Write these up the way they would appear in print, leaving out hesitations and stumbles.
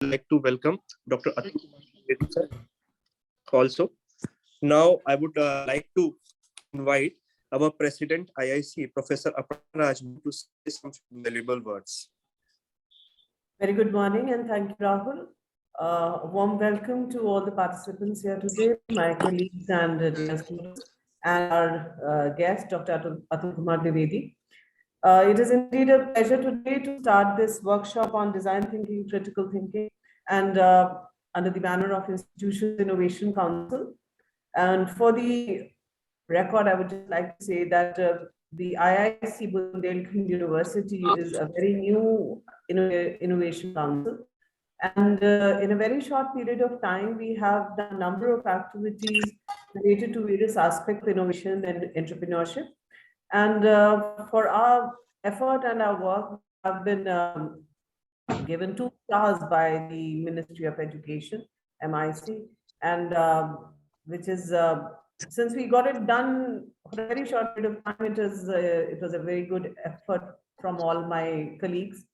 like to welcome Dr. Atul sir also. Now, I would like to invite our President IIC, Professor Aparna Rajbu, to say some valuable words. Very good morning and thank you, Rahul. A warm welcome to all the participants here today, my colleagues and dear students, and our guest, Dr. Atul Kumar Dwivedi. It is indeed a pleasure today to start this workshop on design thinking, critical thinking, and under the banner of Institutions Innovation Council. And for the record, I would just like to say that the IIC Bundelkhand University is a very new innovation council. And in a very short period of time, we have done a number of activities related to various aspects of innovation and entrepreneurship. And for our effort and our work, we have been given 2 stars by the Ministry of Education, MIC, and which is since we got it done for a very short period of time, it was a very good effort from all my colleagues,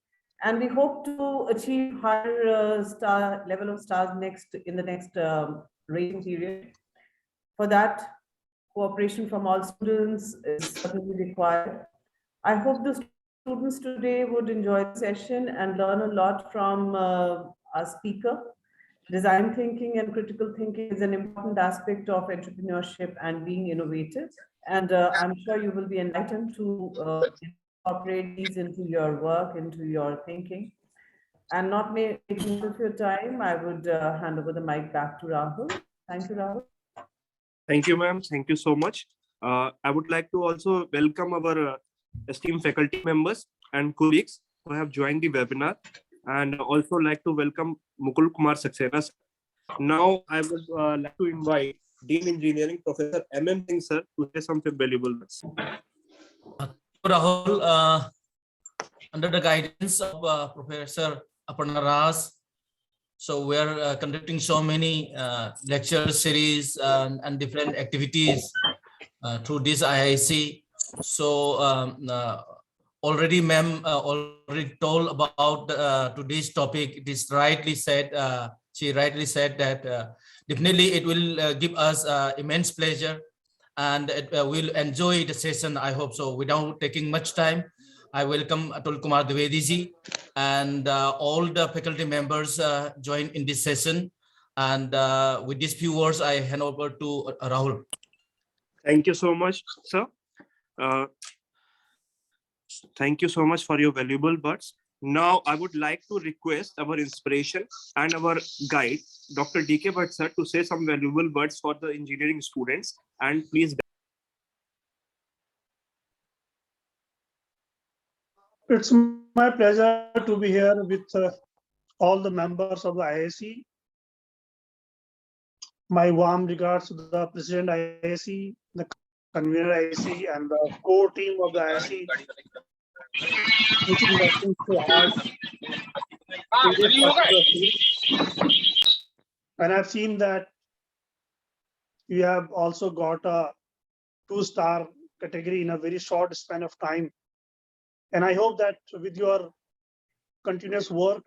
and we hope to achieve higher star level of stars in the next rating period. For that, cooperation from all students is certainly required. I hope the students today would enjoy the session and learn a lot from our speaker. Design thinking and critical thinking is an important aspect of entrepreneurship and being innovative. And I'm sure you will be enlightened to incorporate these into your work, into your thinking. And not making much of your time, I would hand over the mic back to Rahul. Thank you, Rahul. Thank you, ma'am. Thank you so much. I would like to also welcome our esteemed faculty members and colleagues who have joined the webinar, and also like to welcome Mukul Kumar Saxena. Now, I would like to invite Dean Engineering Professor M.M. Singh sir to say something valuable words. Rahul, under the guidance of Professor Aparna Raj, so we are conducting so many lecture series and different activities through this IIC. So already ma'am already told about today's topic. It is rightly said, she rightly said that definitely it will give us immense pleasure, and we'll enjoy the session, I hope so. Without taking much time, I welcome Atul Kumar Dwivedi ji and all the faculty members join in this session. And with these few words, I hand over to Rahul. Thank you so much, sir. Thank you so much for your valuable words. Now, I would like to request our inspiration and our guide, Dr. D.K. Bhatt sir, to say some valuable words for the engineering students. And please. It's my pleasure to be here with all the members of the IIC. My warm regards to the President IIC, the Convener IIC, and the core team of the IIC, which is working so hard. And I've seen that you have also got a 2-star category in a very short span of time. And I hope that with your continuous work,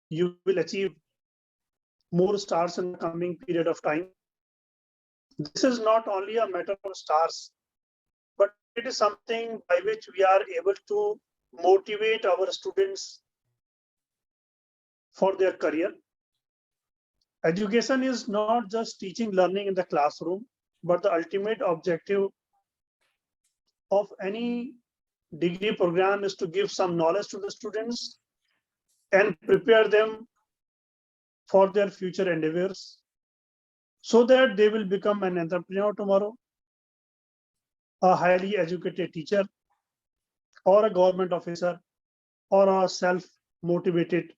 you will achieve more stars in the coming period of time. This is not only a matter of stars, but it is something by which we are able to motivate our students for their career. Education is not just teaching learning in the classroom, but the ultimate objective of any degree program is to give some knowledge to the students and prepare them for their future endeavors so that they will become an entrepreneur tomorrow, a highly educated teacher, or a government officer, or a self-motivated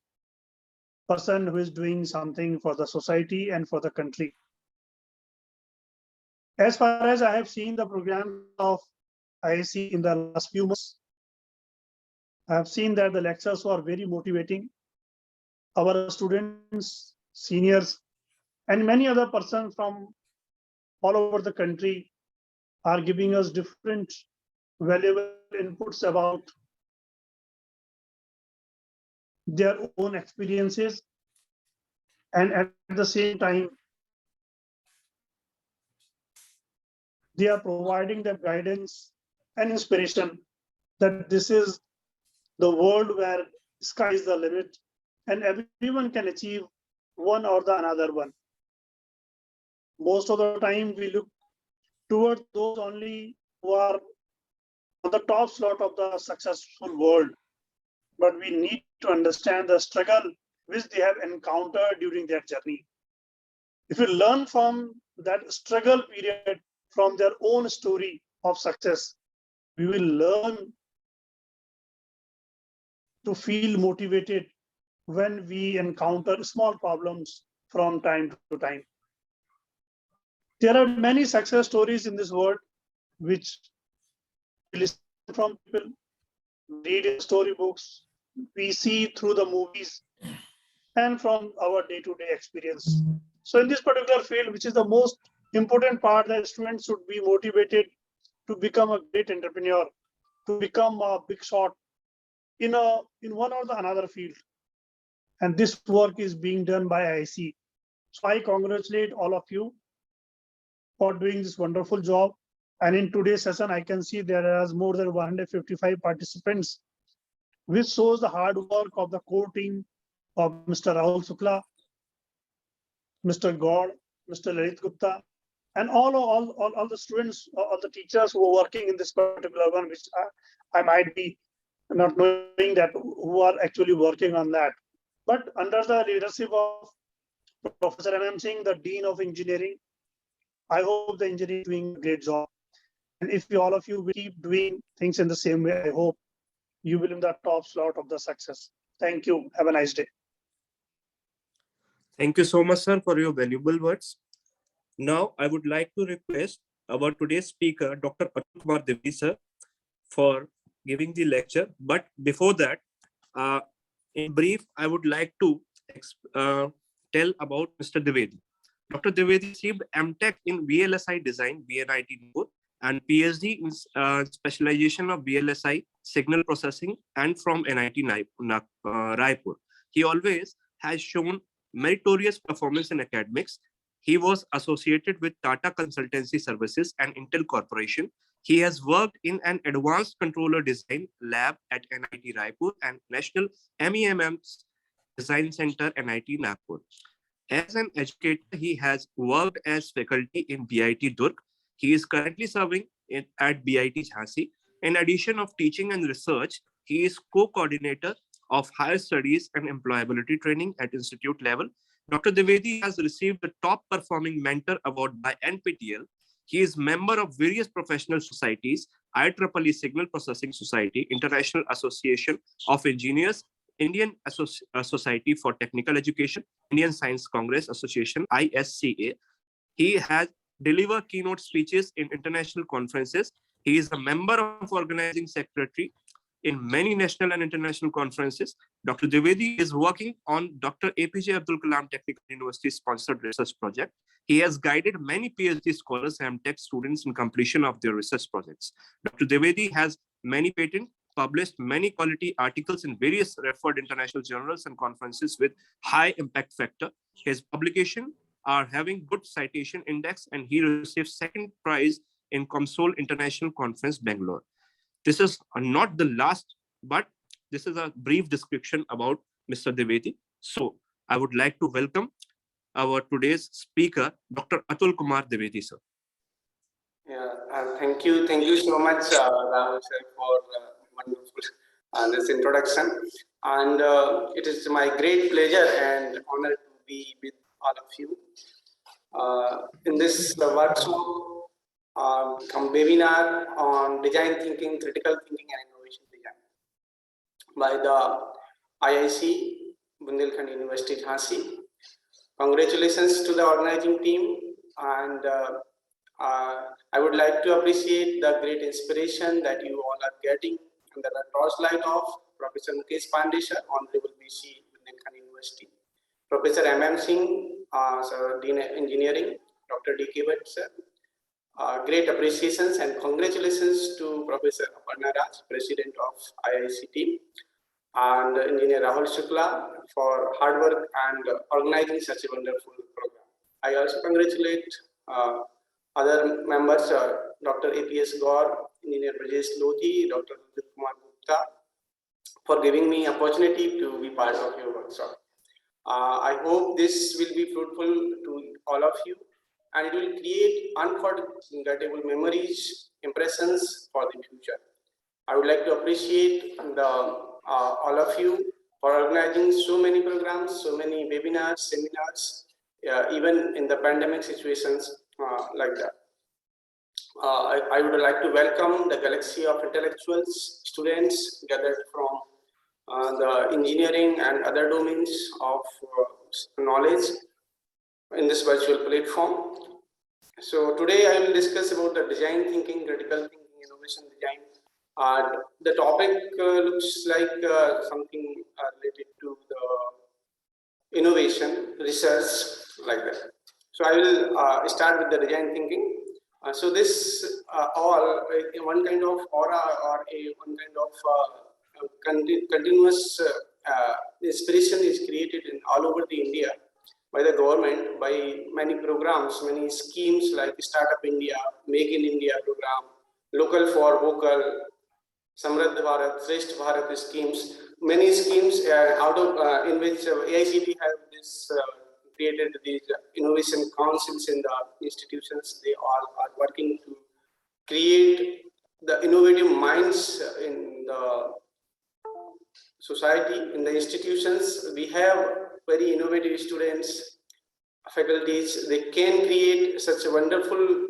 person who is doing something for the society and for the country. As far as I have seen the program of IIC in the last few months, I have seen that the lectures were very motivating. Our students, seniors, and many other persons from all over the country are giving us different valuable inputs about their own experiences, and at the same time, they are providing the guidance and inspiration that this is the world where sky is the limit and everyone can achieve one or the another one. Most of the time, we look towards those only who are on the top slot of the successful world. But we need to understand the struggle which they have encountered during their journey. If we learn from that struggle period, from their own story of success, we will learn to feel motivated when we encounter small problems from time to time. There are many success stories in this world which we listen from people, read in storybooks, we see through the movies, and from our day-to-day experience. So in this particular field, which is the most important part, that students should be motivated to become a great entrepreneur, to become a big shot in one or the another field. And this work is being done by IIC. So I congratulate all of you for doing this wonderful job. And in today's session, I can see there is more than 155 participants, which shows the hard work of the core team of Mr. Rahul Sukla, Mr. God, Mr. Lalit Gupta, and all the students, all the teachers who are working in this particular one, which I might be not knowing that who are actually working on that. But under the leadership of Professor M.M. Singh, the Dean of Engineering, I hope the engineering is doing a great job. And if all of you will keep doing things in the same way, I hope you will in the top slot of the success. Thank you. Have a nice day. Thank you so much, sir, for your valuable words. Now, I would like to request our today's speaker, Dr. Atul Kumar Devi, sir, for giving the lecture. But before that, in brief, I would like to tell about Mr. Dwivedi. Dr. Dwivedi received MTech in VLSI Design, VNIT Nagpur, and PhD in specialization of VLSI Signal Processing and from NIT Raipur. He always has shown meritorious performance in academics. He was associated with Tata Consultancy Services and Intel Corporation. He has worked in an advanced controller design lab at NIT Raipur and National MEMS Design Center, NIT Nagpur. As an educator, he has worked as faculty in BIT Durg. He is currently serving at BIT Jhansi. In addition of teaching and research, he is co-coordinator of higher studies and employability training at institute level. Dr. Dwivedi has received the top performing mentor award by NPTEL. He is member of various professional societies, IEEE Signal Processing Society, International Association of Engineers, Indian Society for Technical Education, Indian Science Congress Association, ISCA. He has delivered keynote speeches in international conferences. He is a member of organizing secretary in many national and international conferences. Dr. Dwivedi is working on Dr. APJ Abdul Kalam Technical University sponsored research project. He has guided many PhD scholars and tech students in completion of their research projects. Dr. Dwivedi has many patents, published many quality articles in various referred international journals and conferences with high impact factor. His publication are having good citation index, and he received second prize in COMSOL International Conference, Bangalore. This is not the last, but this is a brief description about Mr. Dwivedi. So I would like to welcome our today's speaker, Dr. Atul Kumar Dwivedi, sir. Yeah, thank you so much, Rahul sir, for wonderful this introduction. And it is my great pleasure and honor to be with all of you in this workshop, webinar on design thinking, critical thinking, and innovation design by the IIC Bundelkhand University, Jhansi. Congratulations to the organizing team, and I would like to appreciate the great inspiration that you all are getting under the torchlight of Professor Mukesh Pandey, Honorable BC Bundelkhand University, Professor M.M. Singh, Sir, Dean of Engineering, Dr. D.K. Bhatt, sir. Great appreciations and congratulations to Professor Aparna Raj, President of IIC team, and Engineer Rahul Shukla for hard work and organizing such a wonderful program. I also congratulate other members, Dr. APS Gaur, Engineer Brajesh Lodhi, Dr. Kumar Gupta, for giving me opportunity to be part of your workshop. I hope this will be fruitful to all of you, and it will create unforgettable memories, impressions for the future. I would like to appreciate all of you for organizing so many programs, so many webinars, seminars, even in the pandemic situations like that. I would like to welcome the galaxy of intellectuals, students gathered from the engineering and other domains of knowledge in this virtual platform. So today I will discuss about the design thinking, critical thinking, innovation design. The topic looks like something related to the innovation, research, like that. So I will start with the design thinking. So this all one kind of aura or one kind of continuous inspiration is created in all over the India by the government, by many programs, many schemes like Startup India, Make in India program, Local for Vocal, Samradh Bharat, Shrestha Bharat schemes, many schemes out of in which AICT have this created these innovation councils in the institutions. They all are working to create the innovative minds in the society, in the institutions. We have very innovative students, faculties. They can create such a wonderful,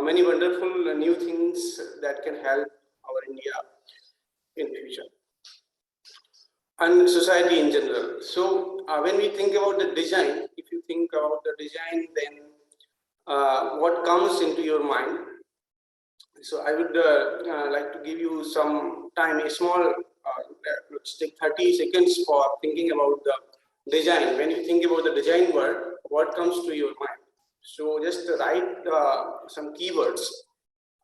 many wonderful new things that can help our India in future and society in general. So when we think about the design, if you think about the design, then what comes into your mind? So I would like to give you some time, a small, let's take 30 seconds for thinking about the design. When you think about the design word, what comes to your mind? So just write some keywords,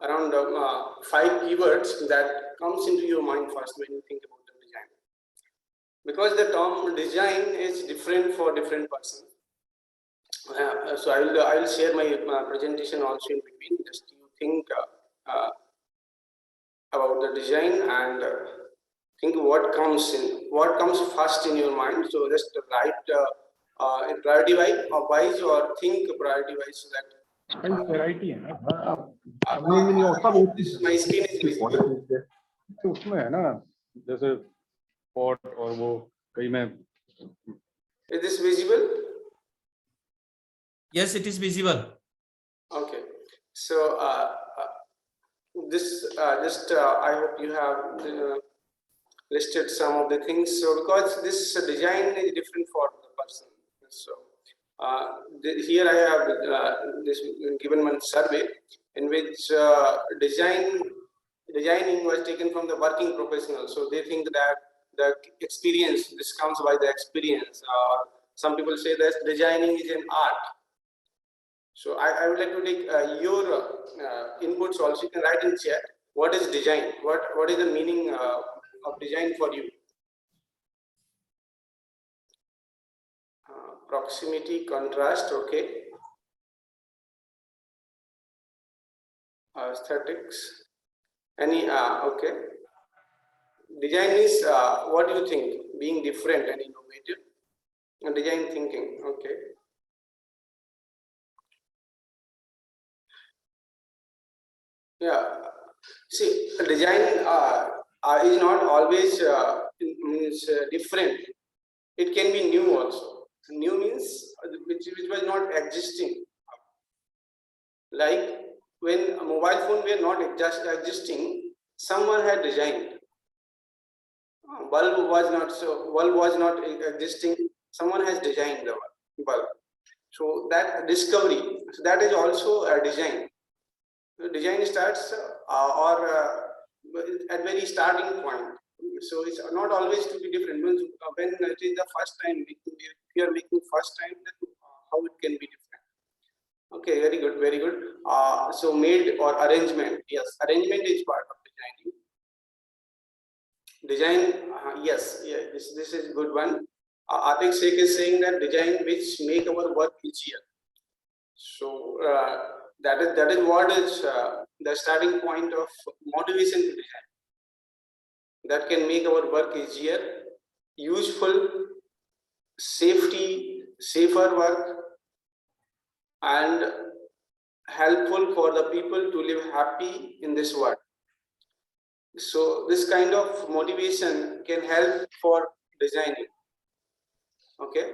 around 5 keywords that comes into your mind first when you think about the design. Because the term design is different for different persons. So I will share my presentation also in between. Just you think about the design and think what comes first in your mind. So just write in priority wise or think priority wise so that. Variety है ना My screen is visible. तो उसमें है ना जैसे pot और वो कहीं में Is this visible? Yes, it is visible. Okay. So this I hope you have listed some of the things. So because this design is different for the person. So here I have this given one survey in which designing was taken from the working professional. So they think that the experience, this comes by the experience. Some people say that designing is an art. So I would like to take your inputs also. You can write in chat. What is design? What is the meaning of design for you? Proximity, contrast, okay. Aesthetics. Any okay. Design is what do you think? Being different and innovative. And design thinking, okay. Yeah. See, design is not always means different. It can be new also. New means which was not existing. Like when a mobile phone were not existing, someone had designed. Bulb was not existing. Someone has designed the bulb. So that discovery, so that is also a design. The design starts at very starting point. So it's not always to be different. When it is the first time, if you are making first time, then how it can be different? Okay, very good, very good. So made or arrangement, yes, arrangement is part of designing. design, yes, yeah, this is good one. Atik Sheikh is saying that design which make our work easier. So that is what is the starting point of motivation to design. That can make our work easier, useful, safer work, and helpful for the people to live happy in this world. So this kind of motivation can help for designing. Okay.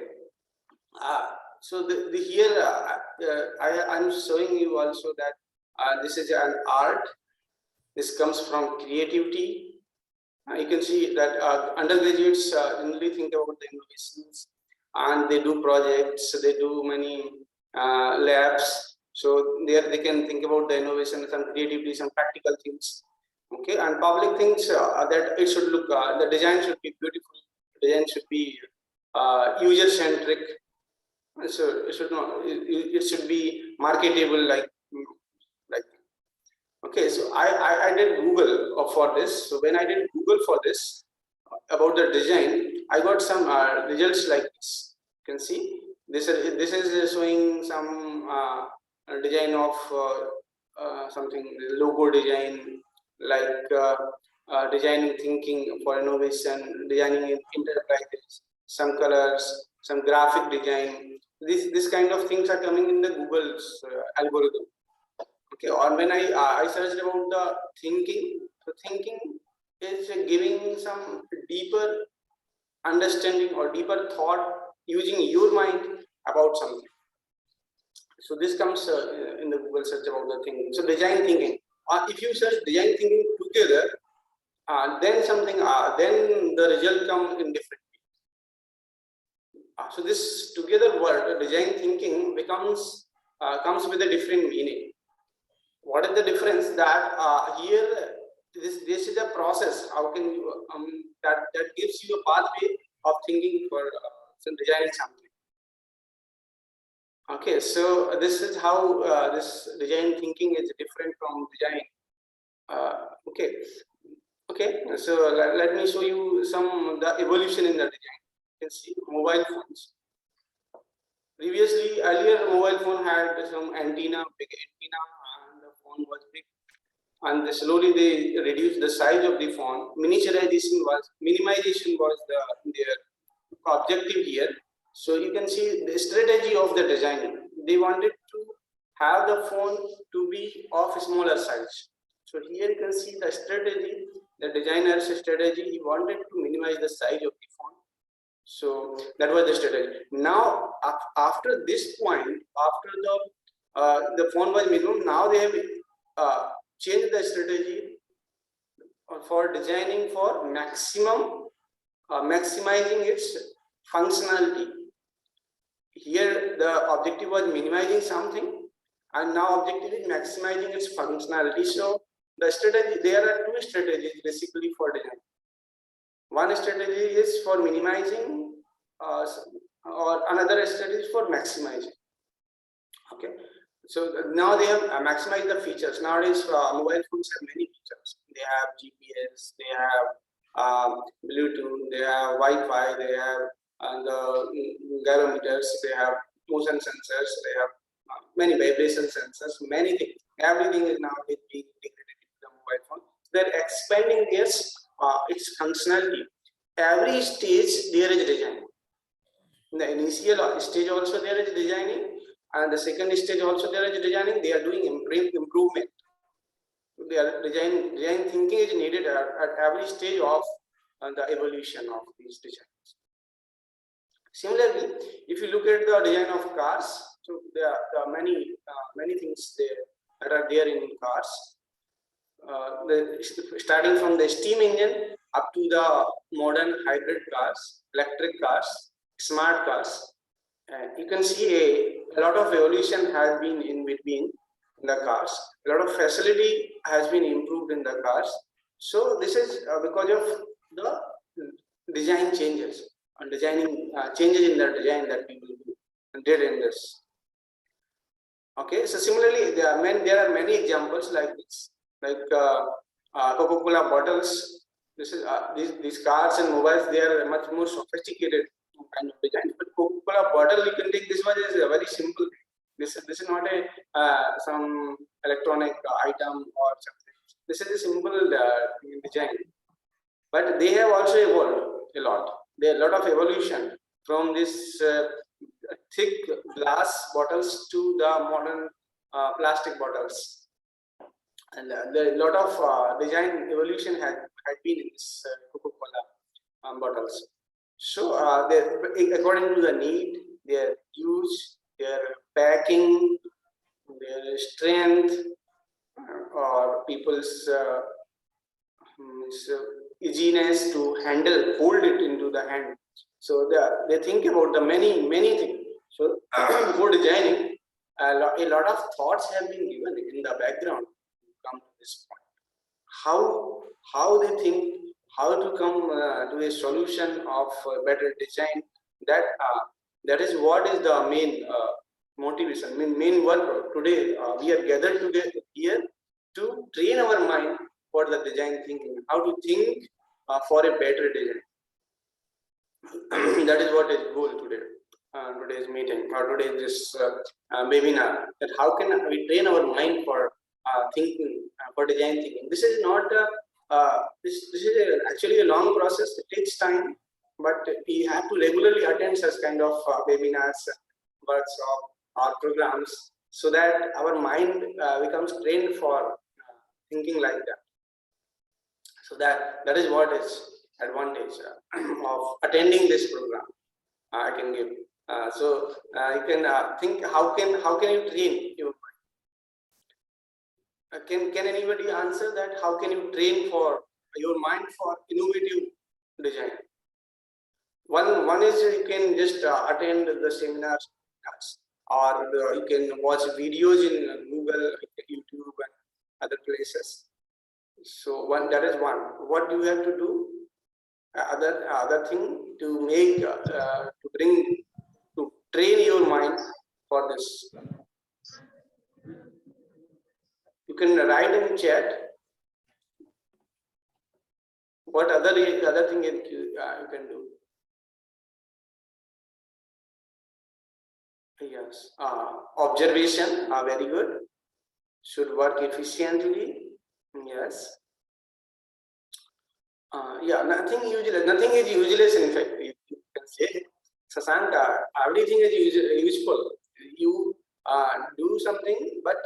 So here I'm showing you also that this is an art. This comes from creativity. You can see that undergraduates generally think about the innovations, and they do projects, they do many labs. So there they can think about the innovation, some creativity, some practical things. Okay, and public things that it should look, the design should be beautiful, design should be user centric. So it should not, it should be marketable, like. Okay, so I did Google for this. So when I did Google for this about the design, I got some results like this. You can see this is showing some design of something, logo design, like designing thinking for innovation, designing in enterprises, some colors, some graphic design. This kind of things are coming in the Google's algorithm. Okay, or when I searched about the thinking, so thinking is giving some deeper understanding or deeper thought using your mind about something. So this comes in the Google search about the thinking. So design thinking. If you search design thinking together, then something, then the result come in different. So this together word, design thinking, becomes comes with a different meaning. What is the difference? That here this is a process. How can you that gives you a pathway of thinking for some designing something. Okay, so this is how this design thinking is different from design. Okay, so let me show you the evolution in the design. You can see mobile phones. Previously, earlier mobile phone had some antenna, big antenna, and the phone was big. And slowly they reduced the size of the phone. Minimization was their objective here. So you can see the strategy of the designing. They wanted to have the phone to be of smaller size. So here you can see the strategy, the designer's strategy. He wanted to minimize the size of the phone. So that was the strategy. Now after this point, after the phone was minimum, now they have changed the strategy for designing for maximizing its functionality. Here the objective was minimizing something, and now objective is maximizing its functionality. So the strategy, there are two strategies basically for design. One strategy is for minimizing, or another strategy is for maximizing. Okay, so now they have maximized the features. Nowadays mobile phones have many features. They have GPS, they have Bluetooth, they have Wi-Fi, they have the gyrometers, they have motion sensors, they have many vibration sensors, many things. Everything is now being integrated into the mobile phone. They're expanding its functionality. Every stage there is design. In the initial stage also there is designing, and the second stage also there is designing. They are doing improvement. Design thinking is needed at every stage of the evolution of these designs. Similarly, if you look at the design of cars, so there are many things that are there in cars. Starting from the steam engine up to the modern hybrid cars, electric cars, smart cars. You can see a lot of evolution has been in between the cars. A lot of facility has been improved in the cars. So this is because of the design changes and designing changes in the design that people did in this. Okay, so similarly there are many examples like this, like Coca-Cola bottles. This is these cars and mobiles. They are much more sophisticated kind of design. But Coca-Cola bottle, you can take this one is a very simple. This is not a some electronic item or something. This is a simple design. But they have also evolved a lot. There are a lot of evolution from this thick glass bottles to the modern plastic bottles. And there are a lot of design evolution had been in this Coca-Cola bottles. So according to the need, their use, their packing, their strength, or people's easiness to hold it into the hand. So they think about the many things. So before designing, a lot of thoughts have been given in the background to come to this point. How they think, how to come to a solution of better design. That is what is the main motivation, main work today. We are gathered together here to train our mind for the design thinking, how to think for a better design. That is what is goal today, today's meeting or today's this webinar. That how can we train our mind for thinking, for design thinking. This is not this is actually a long process. It takes time, but we have to regularly attend such kind of webinars, workshops, or programs, so that our mind becomes trained for thinking like that. So that is what is advantage of attending this program. I can give. So you can think how can you train your mind? Can anybody answer that? How can you train for your mind for innovative design? One is you can just attend the seminars, or you can watch videos in Google, YouTube, and other places. So that is one. What you have to do? Other thing to make to train your mind for this. You can write in chat what other thing you can do. Yes, observation, very good. Should work efficiently. Yes. Yeah, nothing is useless. In fact, you can say, Sasank, everything is useful. You do something, but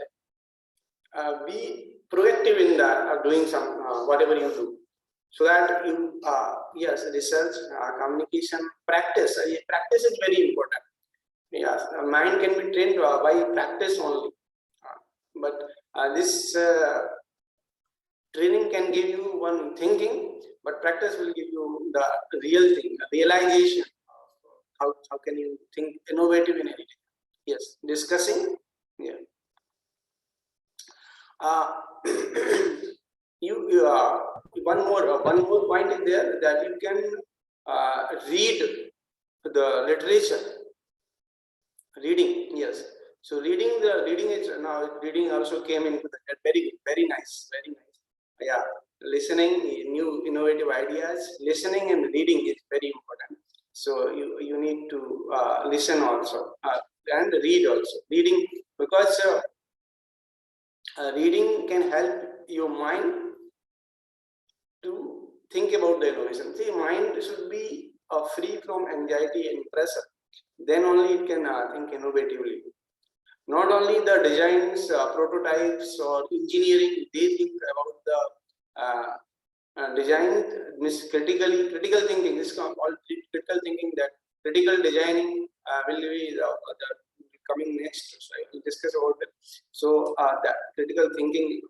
be proactive in that, doing some whatever you do, so that you yes, research, communication, practice. Practice is very important. Yes, mind can be trained by practice only, but this training can give you one thinking, but practice will give you the real thing, the realization of how can you think innovative in anything. Yes, discussing. Yeah. One more point is there, that you can read the literature. Reading, yes. So reading is now reading also came into that. Very nice. Yeah, listening, new innovative ideas. Listening and reading is very important. So you need to listen also and read also. Reading, because reading can help your mind to think about the innovation. See, mind should be free from anxiety and pressure. Then only it can think innovatively. Not only the designs, prototypes, or engineering, they think about the design. Critical thinking. This is called critical thinking. That critical designing will be the coming next. So I will discuss about it. So that critical thinking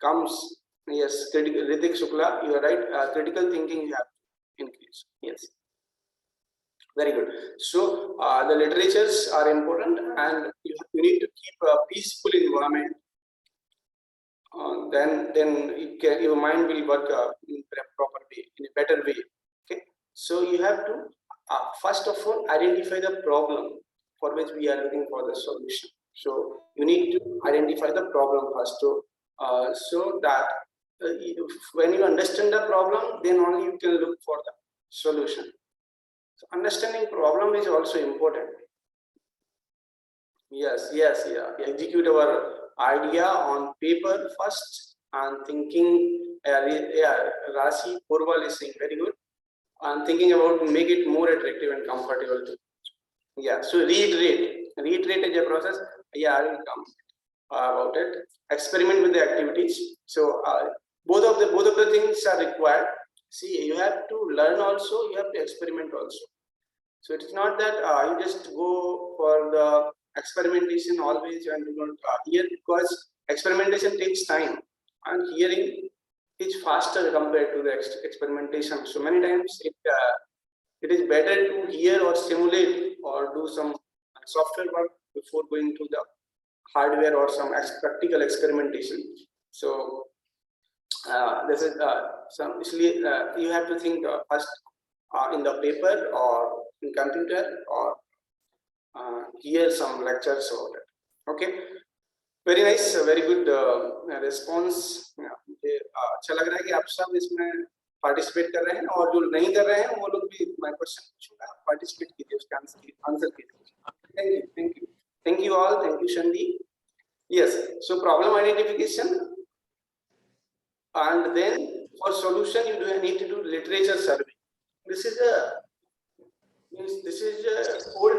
comes. Yes, Ritik Shukla, you are right. Critical thinking you have to increase. Yes. Very good. So the literatures are important, and you need to keep a peaceful environment. Then your mind will work in a proper way, in a better way. Okay. So you have to first of all identify the problem for which we are looking for the solution. So you need to identify the problem first, so that when you understand the problem, then only you can look for the solution. So understanding problem is also important. Yes, yeah. Execute our idea on paper first and thinking. Rasi Purval is saying very good. And thinking about make it more attractive and comfortable to. Yeah. So reiterate is a process. Yeah, I will come about it. Experiment with the activities. So both of the things are required. See, you have to learn also. You have to experiment also. So it's not that you just go for the experimentation always and you don't hear, because experimentation takes time and hearing is faster compared to the experimentation. So many times it is better to hear or simulate or do some software work before going to the hardware or some practical experimentation. So this is you have to think first in the paper or in computer or hear some lectures about it. Okay, very nice, very good response. मुझे अच्छा लग रहा है कि आप सब इसमें participate कर रहे हैं और जो नहीं कर रहे हैं वो लोग भी मैं क्वेश्चन पूछूंगा, पार्टिसिपेट कीजिए, उसका आंसर कीजिए. Thank you all. Thank you, Shandi. Yes, so problem identification, and then for solution you need to do literature survey. This is a old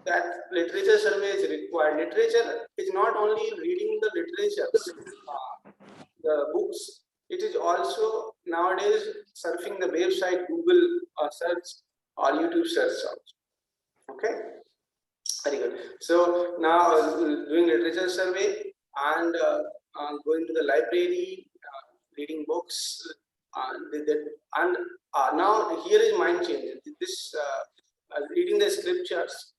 that literature survey is required. Literature is not only reading the literature, the books. It is also nowadays surfing the website, Google search or YouTube search also. Okay, very good. So now doing literature survey and going to the library, reading books, and now here is mind change. This reading the scriptures.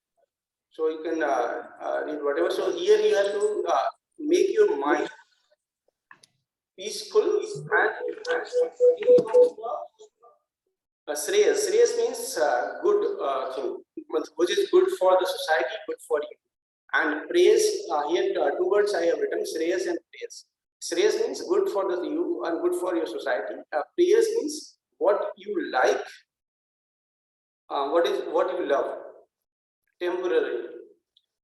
So you can read whatever. So here you have to make your mind peaceful and Shreyas. Shreyas means good thing, which is good for the society, good for you. And praise, here two words I have written, Shreyas and praise. Shreyas means good for you and good for your society. Praise means what you like, what you love, temporarily.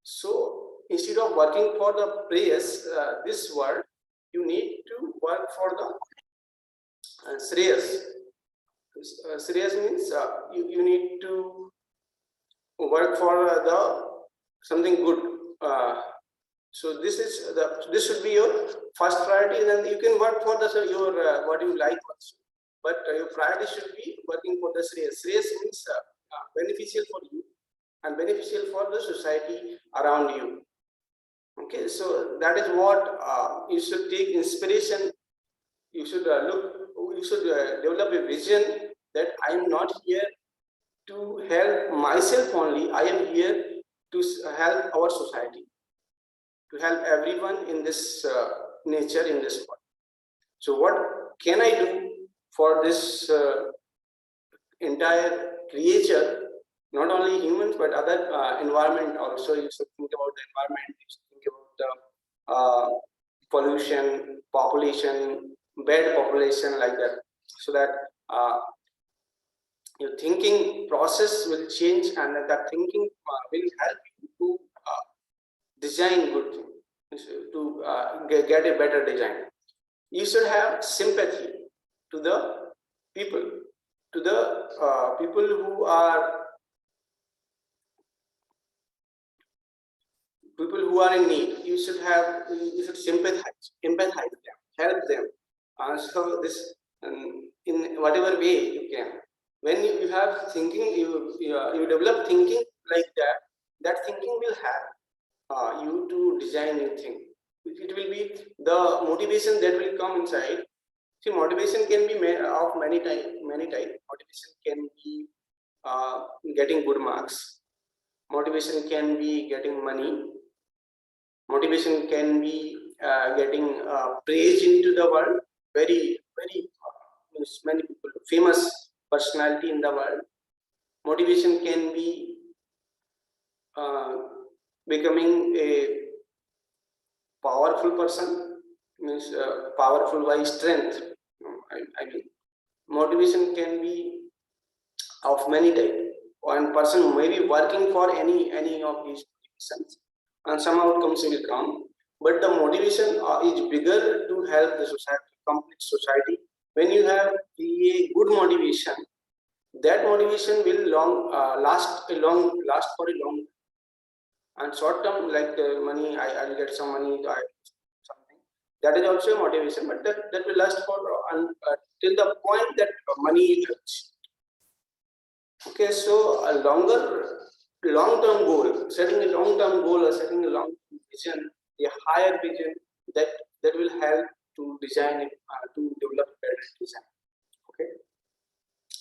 So instead of working for the praise, this word, you need to work for the Shreyas. Shreyas means you need to work for the something good. So this should be your first priority. Then you can work for your what you like also, but your priority should be working for the Shreyas. Shreyas means beneficial for you and beneficial for the society around you. Okay, so that is what you should take inspiration. You should you should develop a vision that I am not here to help myself only. I am here to help our society, to help everyone in this nature, in this world. So what can I do for this entire creature, not only humans but other environment also? You should think about the environment, you should think about the pollution, population, bed population, like that, so that your thinking process will change, and that thinking will help you to design good things, to get a better design. You should have sympathy to the people, people who are in need. You should sympathize, empathize them, help them. So this in whatever way you can. When you have thinking, you develop thinking like that. That thinking will help you to design new thing. It will be the motivation that will come inside. See, motivation can be made of many types. Motivation can be getting good marks. Motivation can be getting money. Motivation can be getting praise into the world. Very many people, famous personality in the world. Motivation can be becoming a powerful person. means powerful by strength. I mean, motivation can be of many types. One person may be working for any of these motivations, and some outcomes will come. But the motivation is bigger to help the society, complete society. When you have a good motivation, that motivation will last for a long. And short term, like money, I'll get some money, something. That is also a motivation, but that will last for till the point that money is reached. Okay, so a long-term goal, setting a long-term goal or setting a long-term vision, a higher vision that will help to design it, to develop better design. Okay,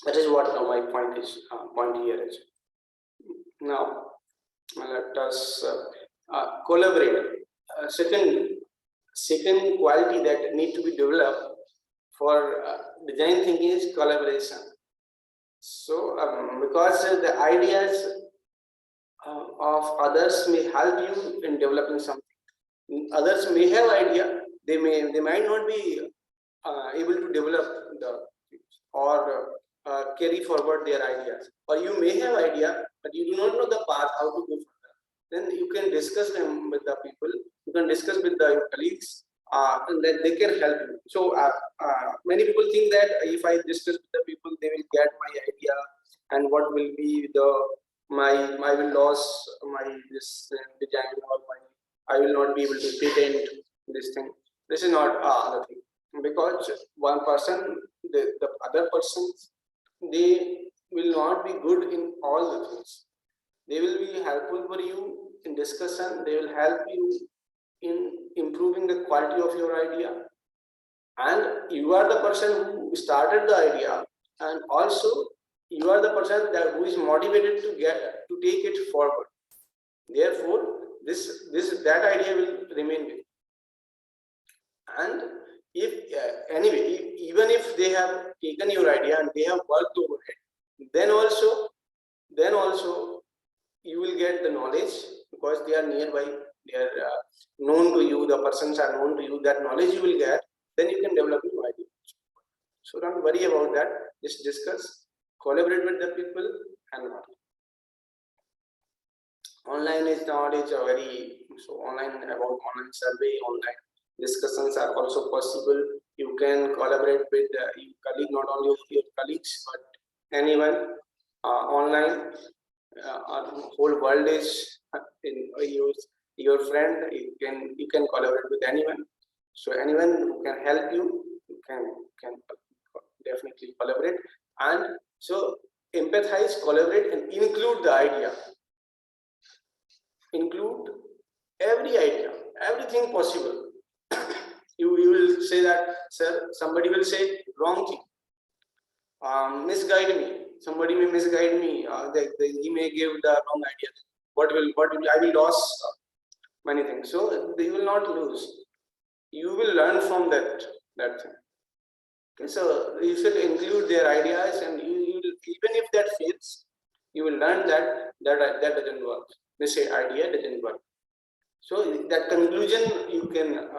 that is what my point is. Point here is now. Let us collaborate. Second quality that need to be developed for design thinking is collaboration. So because the ideas of others may help you in developing something. Others may have idea, they might not be able to develop or carry forward their ideas, or you may have idea but you do not know the path how to go further. Then you can discuss them with the people, you can discuss with your colleagues, and then they can help you. So many people think that if I discuss with the people, they will get my idea, and what will be I will lose my this design, or I will not be able to patent this thing. This is not the thing, because one person, the other persons, they will not be good in all the things. They will be helpful for you in discussion. They will help you in improving the quality of your idea, and you are the person who started the idea, and also you are the person who is motivated to take it forward. Therefore, that idea will remain with you. And if anyway, even if they have taken your idea and they have worked over it, then also you will get the knowledge, because they are nearby, they are known to you, the persons are known to you. That knowledge you will get, then you can develop new ideas. So don't worry about that. Just discuss, collaborate with the people, and online is nowadays a very online survey, online discussions are also possible. You can collaborate with your colleague, not only your colleagues but anyone online. Whole world is in your friend. You can collaborate with anyone. So anyone who can help you, can definitely collaborate. And so empathize, collaborate, and include the idea. Include every idea, everything possible. You will say that, sir, somebody will say wrong thing, misguide me. Somebody may misguide me. He may give the wrong idea. I will lose many things. So they will not lose. You will learn from that thing. Okay, so you should include their ideas, and you even if that fails, you will learn that doesn't work. They say idea doesn't work. So that conclusion you can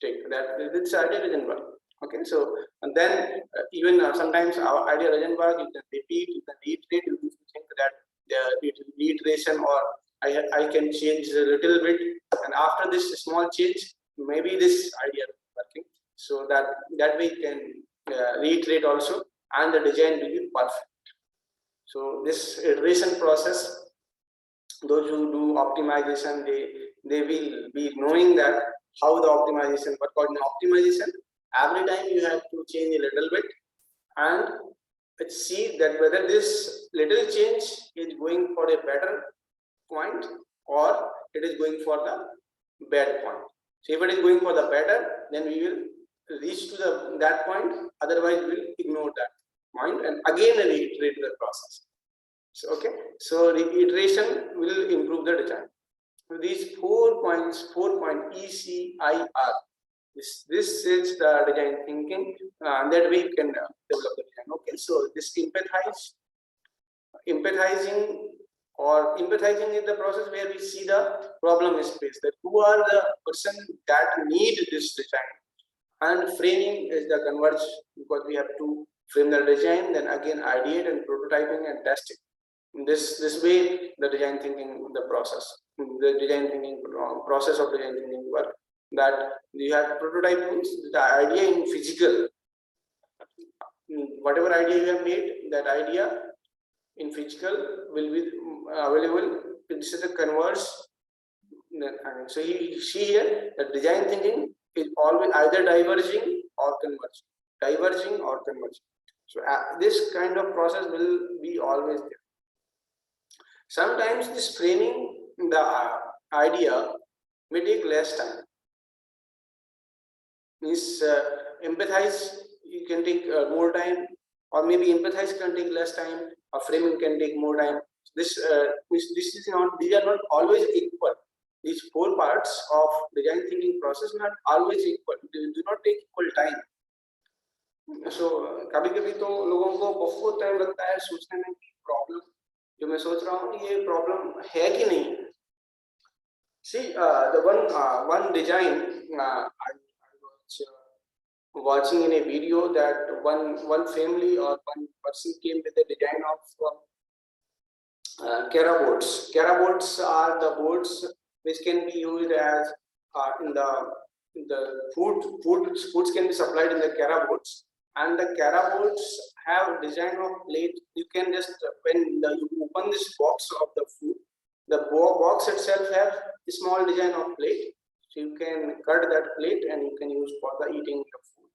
take, that this idea doesn't work. Okay, so and then even sometimes our idea doesn't work. You can repeat, you can reiterate. You think that the reiteration, or I can change a little bit, and after this small change, maybe this idea is working. So that way you can reiterate also, and the design will be perfect. So this iteration process, those who do optimization, they will be knowing that how the optimization works. Because in optimization, every time you have to change a little bit, and let's see that whether this little change is going for a better point, or it is going for the bad point. So if it is going for the better, then we will reach to that point. Otherwise, we will ignore that point and again reiterate the process. So, okay, so the iteration will improve the design. So these 4 points, 4-point ECIR. This is the design thinking, and that way you can develop the design. Okay, so this empathizing or empathizing is the process where we see the problem space, that who are the person that need this design, and framing is the converge, because we have to frame the design, then again ideate and prototyping and testing. This way the design thinking, the design thinking process of design thinking work, that you have prototype means the idea in physical, whatever idea you have made, that idea in physical will be available. This is the converse. So you see here that design thinking is always either diverging or converging. So this kind of process will be always there. Sometimes this framing the idea may take less time. Means empathize, you can take more time, or maybe empathize can take less time, or framing can take more time. This is not; these are not always equal. These 4 parts of design thinking process not always equal. They do not take equal time. So कभी-कभी तो लोगों को बहुत time लगता है सोचने में कि प्रॉब्लम जो मैं सोच रहा हूँ ये प्रॉब्लम है कि नहीं. See, the one design I was watching in a video that one family or one person came with a design of Kera boards. Kera boards are the boards which can be used as in the foods can be supplied in the Kera boards, and the Kera boards have design of plate. You can just when you open this box of the food, the box itself have a small design of plate, so you can cut that plate and you can use for the eating of food.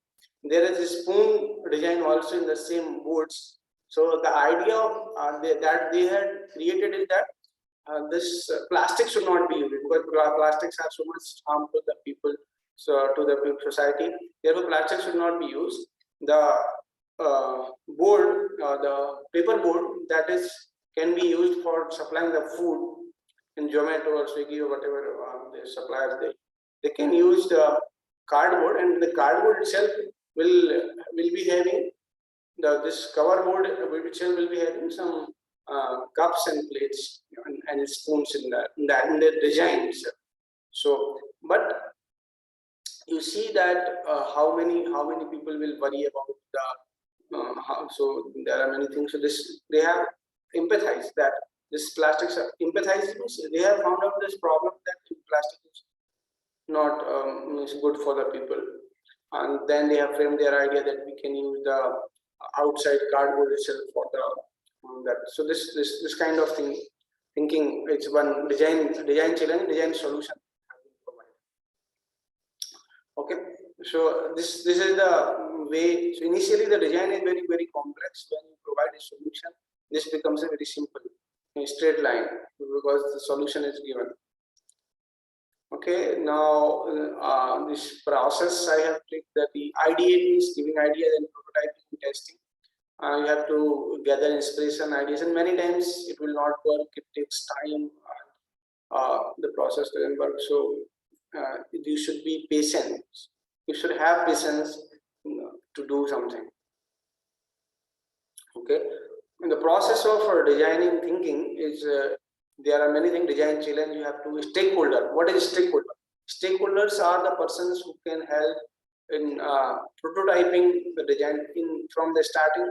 There is a spoon design also in the same boards. So the idea of that they had created is that this plastic should not be used, because plastics are so much harmful to the people, so to the society. Therefore, plastic should not be used. The board, the paper board that is can be used for supplying the food in Zomato or Swiggy or whatever the suppliers they can use the cardboard, and the cardboard itself will be having this cover board itself will be having some cups and plates and spoons in the design itself. So, but you see that how many people will worry about the so there are many things. So this they have empathized that this plastics are empathized means they have found out this problem that plastic is not is good for the people, and then they have framed their idea that we can use the outside cardboard itself for the that. So this kind of thinking, it's one design challenge, design solution have been provided. Okay, so this is the way. So initially the design is very complex. When you provide a solution, this becomes a very simple, a straight line, because the solution is given. Okay, now this process I have clicked that the ideating is giving ideas and prototyping and testing. You have to gather inspiration, ideas, and many times it will not work. It takes time. The process doesn't work. So you should be patient. You should have patience to do something. Okay, in the process of designing thinking is there are many things. Design challenge. You have to stakeholder. What is stakeholder? Stakeholders are the persons who can help in prototyping the design from the starting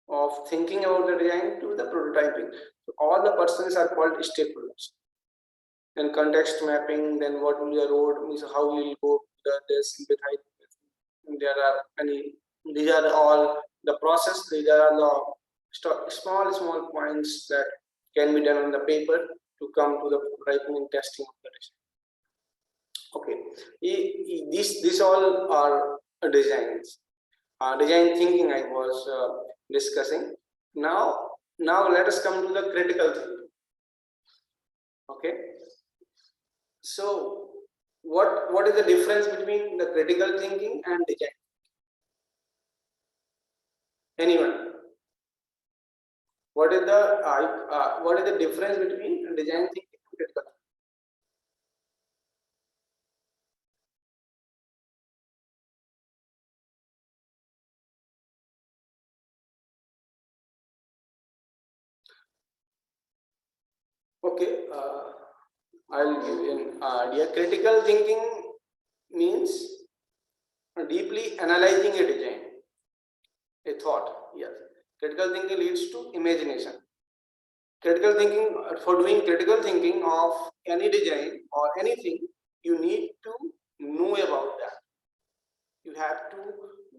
of thinking about the design to the prototyping. So all the persons are called stakeholders. Then context mapping, then what will your road means, how you will go the sympathize. There are many. These are all the process. These are the small points that can be done on the paper to come to the prototyping and testing of the design. Okay, these all are designs. Design thinking I was discussing. Now let us come to the critical thinking. Okay, so what is the difference between the critical thinking and design? Anyone? What is the difference between design thinking and critical thinking? Okay, I'll give you an idea. Critical thinking means deeply analyzing a design, a thought. Yes, critical thinking leads to imagination. Critical thinking, for doing critical thinking of any design or anything, you need to know about that. You have to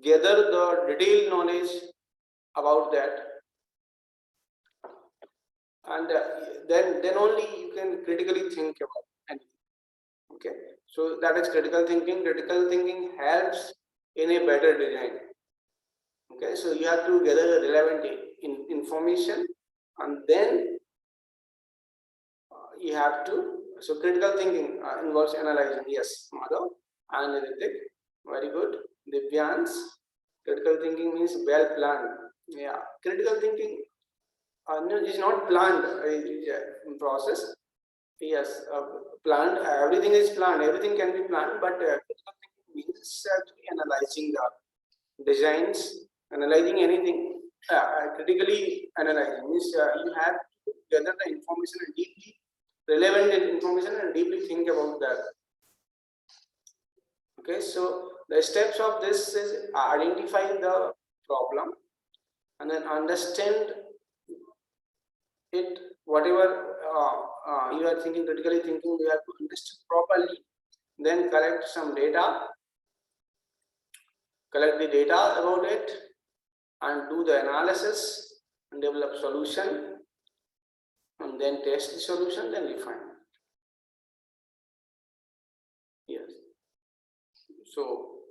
gather the detailed knowledge about that, and then only you can critically think about anything. Okay, so that is critical thinking. Critical thinking helps in a better design. Okay, so you have to gather relevant information, and then you have to. So critical thinking involves analyzing. Yes, Madhav and Ritik, very good. Divyans, critical thinking means well planned. Yeah, critical thinking no, is not planned. In process. Yes, planned. Everything is planned. Everything can be planned, but critical thinking means actually analyzing the designs, analyzing anything. Critically analyzing means you have to gather the information and deeply relevant information and deeply think about that. Okay, so the steps of this is identify the problem and then understand it. Whatever you are thinking, critically thinking, you have to understand properly. Then collect some data, collect the data about it, and do the analysis and develop solution, and then test the solution, then refine. Yes. So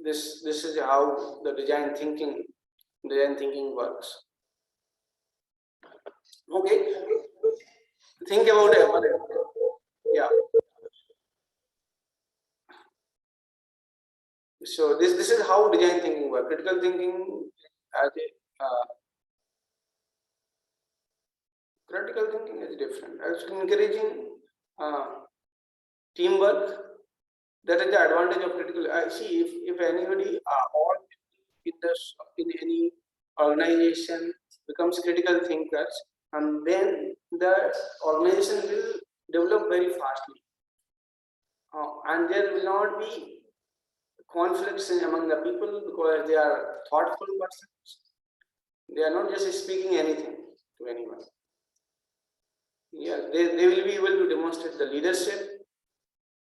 this is how the design thinking works. Okay. Think about it. Yeah. So this is how design thinking works. Critical thinking as a critical thinking is different. Actually, encouraging teamwork. That is the advantage of critical. I see if anybody all in any organization becomes critical thinkers, and then the organization will develop very fastly, and there will not be conflicts among the people because they are thoughtful persons. They are not just speaking anything to anyone. Yeah, they will be able to demonstrate the leadership.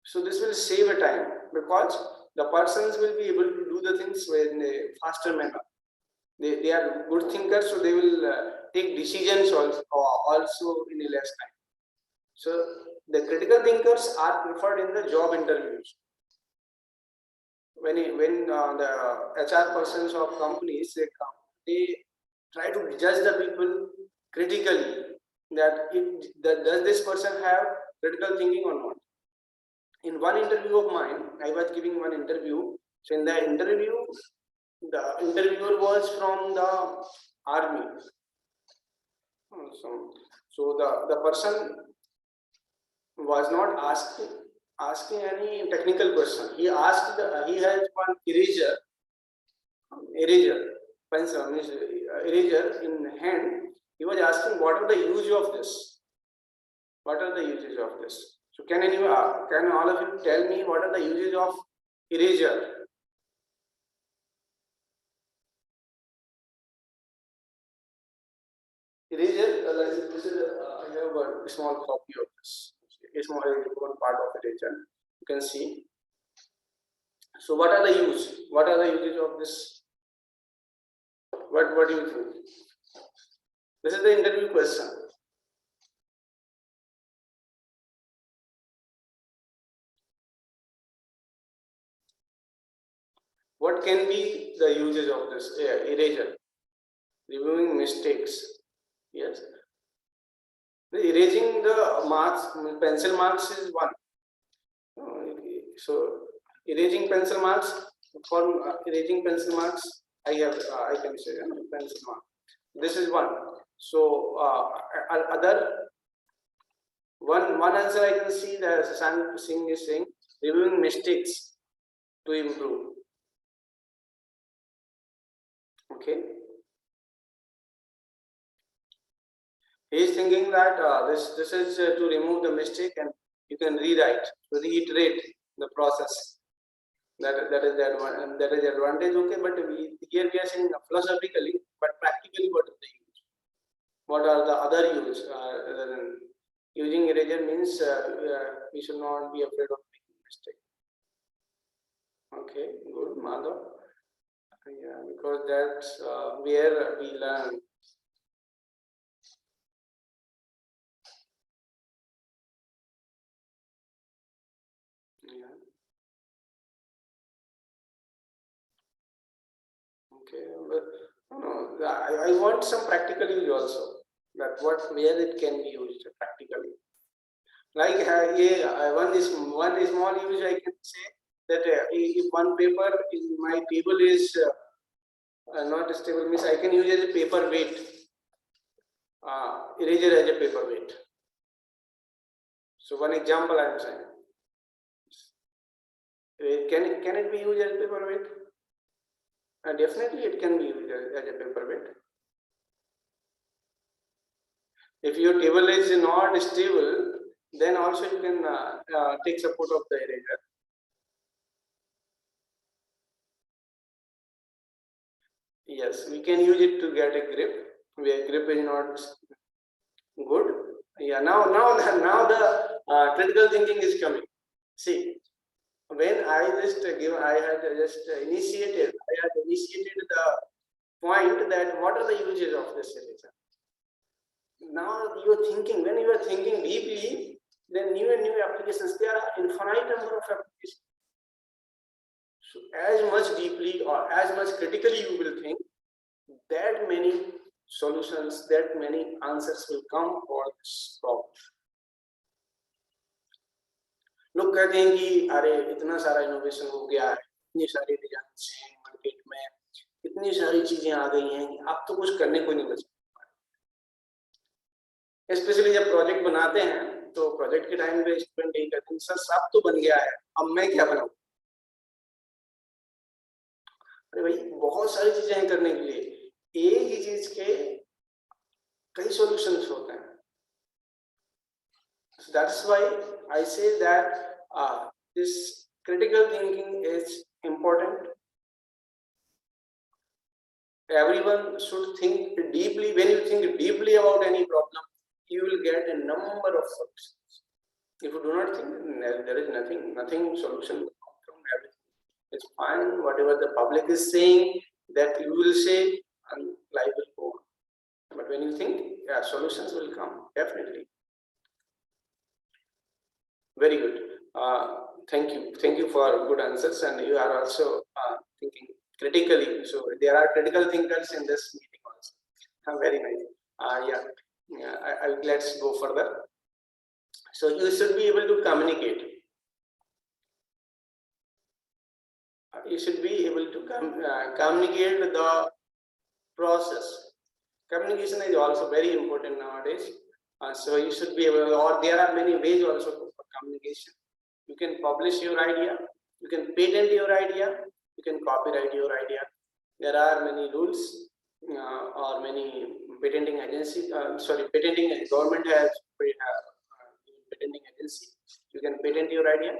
So this will save a time because the persons will be able to do the things in a faster manner. They are good thinkers, so they will take decisions also in a less time. So the critical thinkers are preferred in the job interviews. When the HR persons of companies they come, they try to judge the people critically that does this person have critical thinking or not. In one interview of mine, I was giving one interview. So in the interview, the interviewer was from the army. So the person was not asking any technical question. He asked he has one eraser pencil eraser in hand. He was asking what are the use of this? What are the uses of this? So can all of you tell me what are the uses of eraser? Eraser, this is I have a small copy of this. It's one part of eraser. You can see. So what are the use? What are the uses of this? What do you think? This is the interview question. What can be the uses of this eraser? Removing mistakes. Yes. Erasing the marks, pencil marks is one. So erasing pencil marks, for erasing pencil marks, I can say pencil mark. This is one. So other one answer I can see that Susan Singh is saying reviewing mistakes to improve. Okay. He is thinking that this is to remove the mistake and you can rewrite, to reiterate the process. That is the advantage. Okay, but here we are saying philosophically, but practically, what is the use? What are the other use? Using eraser means we should not be afraid of making mistake. Okay, good, Madhav. Yeah, because that's where we learn. Yeah. Okay, but no, I want some practical use also. That where it can be used practically. Like one small use I can say that if one paper in my table is not stable, means I can use as a paper weight. Eraser as a paper weight. So one example I am saying. Can it be used as paper weight? Definitely it can be used as a paper weight. If your table is not stable, then also you can take support of the eraser. Yes, we can use it to get a grip where grip is not good. Yeah, now the critical thinking is coming. See, when I had initiated the point that what are the uses of this eraser. Now you are thinking, when you are thinking deeply, then new and new applications, there are infinite number of applications. So as much deeply or as much critically you will think, that many solutions, that many answers will come for this problem. लोग कहते हैं कि अरे इतना सारा innovation हो गया है, इतनी सारी डिजाइन हैं मार्केट में, इतनी सारी चीजें आ गई हैं कि अब तो कुछ करने को नहीं बचा। स्पेशली जब प्रोजेक्ट बनाते हैं तो प्रोजेक्ट के टाइम पे स्टूडेंट यही कहते हैं सर सब तो बन गया है, अब मैं क्या बनाऊं? अरे भाई बहुत सारी चीजें हैं करने के लिए, एक ही चीज के कई सॉल्यूशंस होते हैं. So that's why I say that this critical thinking is important. Everyone should think deeply. When you think deeply about any problem, you will get a number of solutions. If you do not think, there is nothing solution will come from everything. It's fine, whatever the public is saying, that you will say, and life will go on. But when you think, yeah, solutions will come, definitely. Very good. Thank you for good answers, and you are also thinking critically. So there are critical thinkers in this meeting also. Very nice. Let's go further. So you should be able to communicate. You should be able to communicate the process. Communication is also very important nowadays. So you should be able, or there are many ways also for communication. You can publish your idea, you can patent your idea, you can copyright your idea. There are many rules or many patenting agencies. Patenting government has patenting agency. You can patent your idea,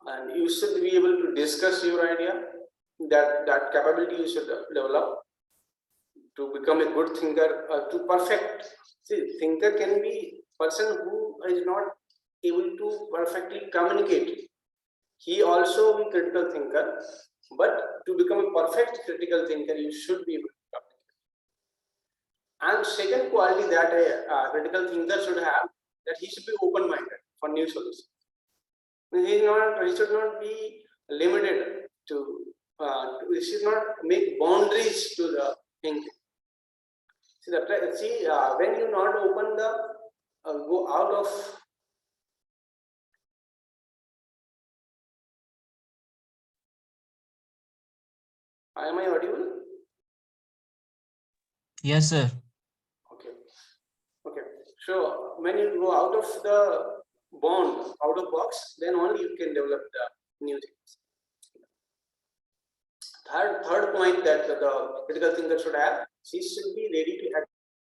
and you should be able to discuss your idea. That capability you should develop to become a good thinker, to perfect. See, thinker can be person who is not able to perfectly communicate. He also be critical thinker, but to become a perfect critical thinker, you should be able to communicate. And second quality that a critical thinker should have, that he should be open-minded for new solutions. He should not be limited to. He should not make boundaries to the thinking. See, when you not open the go out of. Am I audible? Yes, sir. Okay. So when you go out of the bond, out of box, then only you can develop the new things. Third point that the critical thinker should have, he should be ready to